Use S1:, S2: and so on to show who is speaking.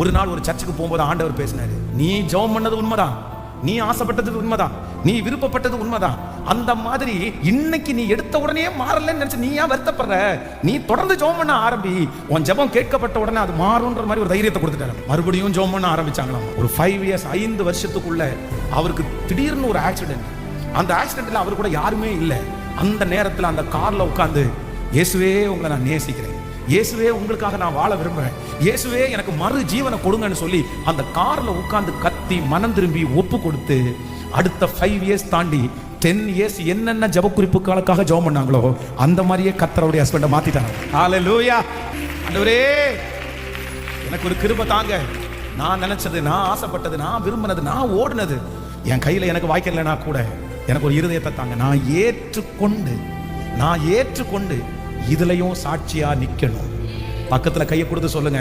S1: ஒரு நாள் ஒரு சர்ச்சுக்கு போகும்போது ஆண்டவர் பேசினாரு, நீ ஜெபம் பண்ணது உண்மைதான், நீ ஆசைப்பட்டது உண்மைதான், நீ விருப்பப்பட்டது உண்மைதான். அந்த மாதிரி இன்னைக்கு நீ எடுத்த உடனே மாறலன்னு நினைச்சு நீ ஏன் வருத்தப்படுற? நீ தொடர்ந்து ஜெபம் பண்ண ஆரம்பி, உன் ஜெபம் கேட்கப்பட்ட உடனே அது மாறும்ன்ற மாதிரி ஒரு தைரியத்தை கொடுத்துட்டாரு. மறுபடியும் ஜெபம் பண்ண ஆரம்பிச்சாங்களாம். ஒரு 5 இயர்ஸ் 5 வருஷத்துக்குள்ள அவருக்கு திடீர்னு ஒரு ஆக்சிடென்ட். அந்த ஆக்சிடென்ட்ல அவர் கூட யாருமே இல்லை. அந்த நேரத்தில் அந்த கார்ல உட்கார்ந்து, இயேசுவே உங்களை நான் நேசிக்கிறேன், இயேசுவே உங்களுக்காக நான் வாழ விரும்புறேன், இயேசுவே எனக்கு மறு ஜீவனை கொடுங்கன்னு சொல்லி அந்த கார்ல உட்கார்ந்து கத்தி மனம் திரும்பி ஒப்பு கொடுத்து அடுத்த 5 இயர்ஸ் தாண்டி 10 இயர்ஸ் என்னென்ன ஜெப குறிப்புகளுக்காக ஜெபம் பண்ணாங்களோ அந்த மாதிரியே கர்த்தருடைய ஹஸ்பண்டை மாத்திட்டாங்க. ஹalleluya. ஆண்டவரே எனக்கு ஒரு கிருபை தாங்க. நான் நினைச்சது, நான் ஆசைப்பட்டது, நான் விரும்பினது, நான் ஓடுனது என் கையில எனக்கு வாய்க்கலைன்னா கூட எனக்கு ஒரு இருதயத்தை தாங்க. நான் ஏற்றுக்கொண்டு இதுலயும் சாட்சியா நிக்கணும். பக்கத்துல கையை கொடுத்து சொல்லுங்க,